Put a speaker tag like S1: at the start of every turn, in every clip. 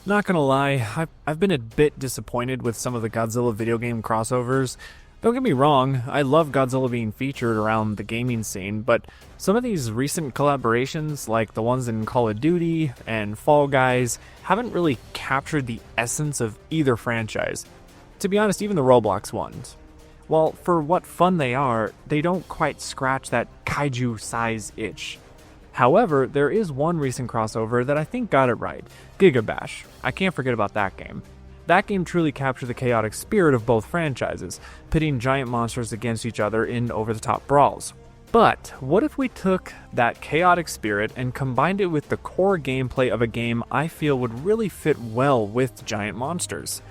S1: Not gonna lie, I've been a bit disappointed with some of the Godzilla video game crossovers. Don't get me wrong, I love Godzilla being featured around the gaming scene, but some of these recent collaborations, like the ones in Call of Duty and Fall Guys, haven't really captured the essence of either franchise. To be honest, even the Roblox ones. While for what fun they are, they don't quite scratch that kaiju size itch. However, there is one recent crossover that I think got it right, Giga Bash. I can't forget about that game. That game truly captured the chaotic spirit of both franchises, pitting giant monsters against each other in over-the-top brawls. But what if we took that chaotic spirit and combined it with the core gameplay of a game I feel would really fit well with giant monsters?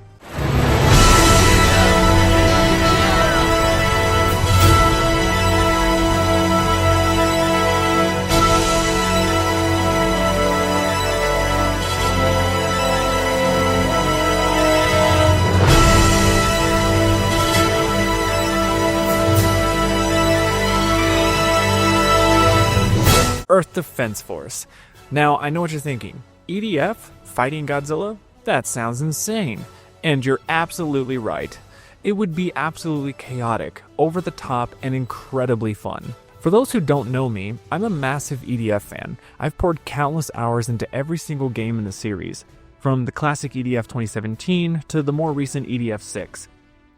S1: Earth Defense Force. Now, I know what you're thinking. EDF fighting Godzilla? That sounds insane. And you're absolutely right. It would be absolutely chaotic, over the top, and incredibly fun. For those who don't know me, I'm a massive EDF fan. I've poured countless hours into every single game in the series, from the classic EDF 2017 to the more recent EDF 6.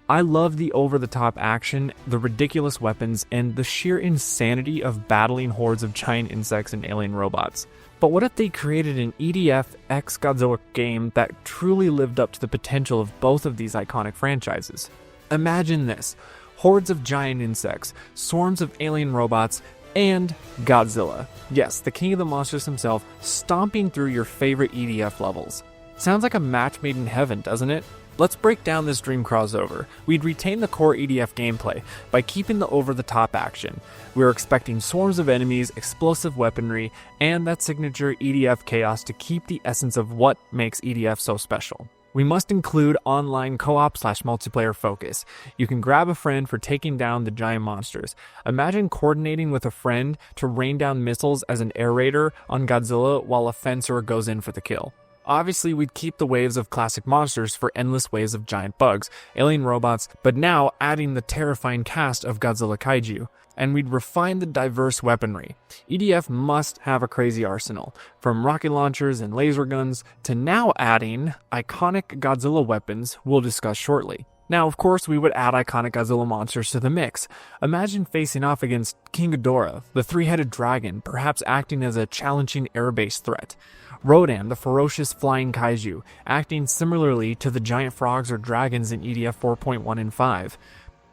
S1: I love the over-the-top action, the ridiculous weapons, and the sheer insanity of battling hordes of giant insects and alien robots. But what if they created an EDF x Godzilla game that truly lived up to the potential of both of these iconic franchises? Imagine this: hordes of giant insects, swarms of alien robots, and Godzilla. Yes, the king of the monsters himself, stomping through your favorite EDF levels. Sounds like a match made in heaven, doesn't it? Let's break down this dream crossover. We'd retain the core EDF gameplay by keeping the over-the-top action. We're expecting swarms of enemies, explosive weaponry, and that signature EDF chaos to keep the essence of what makes EDF so special. We must include online co-op/multiplayer focus. You can grab a friend for taking down the giant monsters. Imagine coordinating with a friend to rain down missiles as an air raider on Godzilla while a fencer goes in for the kill. Obviously, we'd keep the waves of classic monsters for endless waves of giant bugs, alien robots, but now adding the terrifying cast of Godzilla kaiju. And we'd refine the diverse weaponry. EDF must have a crazy arsenal, from rocket launchers and laser guns to now adding iconic Godzilla weapons we'll discuss shortly. Now, of course, we would add iconic Godzilla monsters to the mix. Imagine facing off against King Ghidorah, the three-headed dragon, perhaps acting as a challenging air-based threat. Rodan, the ferocious flying kaiju, acting similarly to the giant frogs or dragons in EDF 4.1 and 5.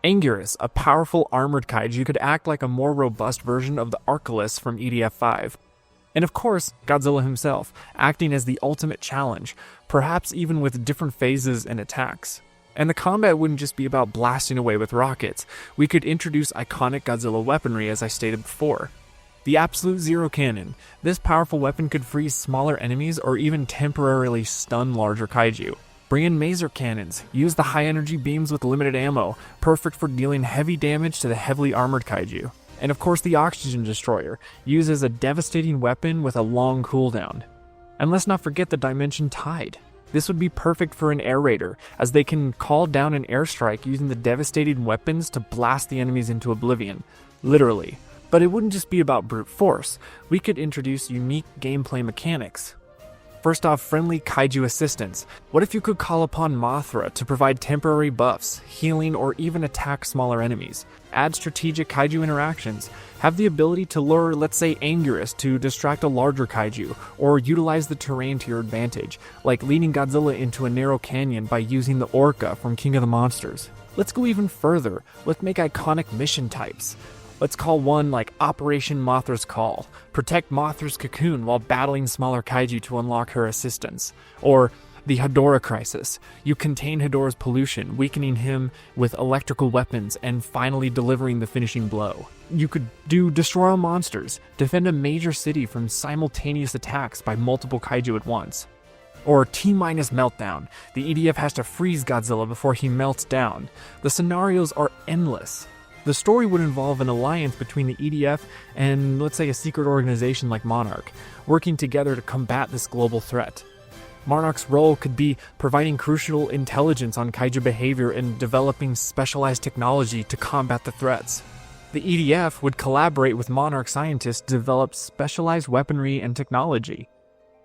S1: Anguirus, a powerful armored kaiju, could act like a more robust version of the Archelaus from EDF 5. And of course, Godzilla himself, acting as the ultimate challenge, perhaps even with different phases and attacks. And the combat wouldn't just be about blasting away with rockets. We could introduce iconic Godzilla weaponry, as I stated before. The Absolute Zero Cannon. This powerful weapon could freeze smaller enemies or even temporarily stun larger kaiju. Bring in Maser Cannons. Use the high energy beams with limited ammo, perfect for dealing heavy damage to the heavily armored kaiju. And of course the Oxygen Destroyer, used as a devastating weapon with a long cooldown. And let's not forget the Dimension Tide. This would be perfect for an air raider, as they can call down an airstrike using the devastating weapons to blast the enemies into oblivion. Literally. But it wouldn't just be about brute force. We could introduce unique gameplay mechanics. First off, friendly kaiju assistance. What if you could call upon Mothra to provide temporary buffs, healing, or even attack smaller enemies? Add strategic kaiju interactions. Have the ability to lure, let's say, Anguirus to distract a larger kaiju, or utilize the terrain to your advantage, like leading Godzilla into a narrow canyon by using the Orca from King of the Monsters. Let's go even further. Let's make iconic mission types. Let's call one like Operation Mothra's Call. Protect Mothra's cocoon while battling smaller kaiju to unlock her assistance. Or the Ghidorah Crisis. You contain Ghidorah's pollution, weakening him with electrical weapons, and finally delivering the finishing blow. You could do Destroy All Monsters. Defend a major city from simultaneous attacks by multiple kaiju at once. Or T-minus Meltdown. The EDF has to freeze Godzilla before he melts down. The scenarios are endless. The story would involve an alliance between the EDF and, let's say, a secret organization like Monarch, working together to combat this global threat. Monarch's role could be providing crucial intelligence on kaiju behavior and developing specialized technology to combat the threats. The EDF would collaborate with Monarch scientists to develop specialized weaponry and technology.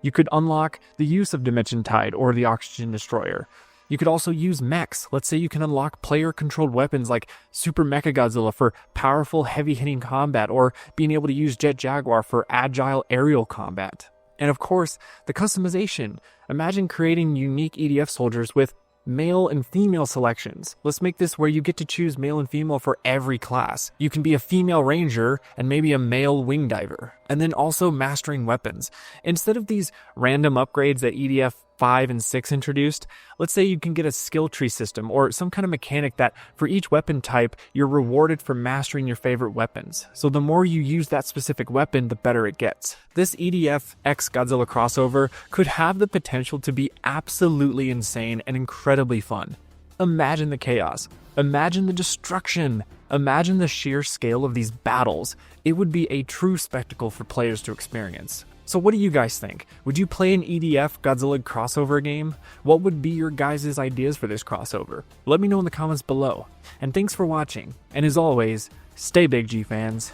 S1: You could unlock the use of Dimension Tide or the Oxygen Destroyer. You could also use mechs. Let's say you can unlock player-controlled weapons like Super Mechagodzilla for powerful, heavy-hitting combat, or being able to use Jet Jaguar for agile aerial combat. And of course, the customization. Imagine creating unique EDF soldiers with male and female selections. Let's make this where you get to choose male and female for every class. You can be a female ranger and maybe a male wing diver. And then also mastering weapons. Instead of these random upgrades that EDF 5 and 6 introduced, let's say you can get a skill tree system or some kind of mechanic that for each weapon type, you're rewarded for mastering your favorite weapons. So the more you use that specific weapon, the better it gets. This EDF X Godzilla crossover could have the potential to be absolutely insane and incredibly fun. Imagine the chaos. Imagine the destruction. Imagine the sheer scale of these battles. It would be a true spectacle for players to experience. So what do you guys think? Would you play an EDF Godzilla crossover game? What would be your guys' ideas for this crossover? Let me know in the comments below. And thanks for watching. And as always, stay big, G fans.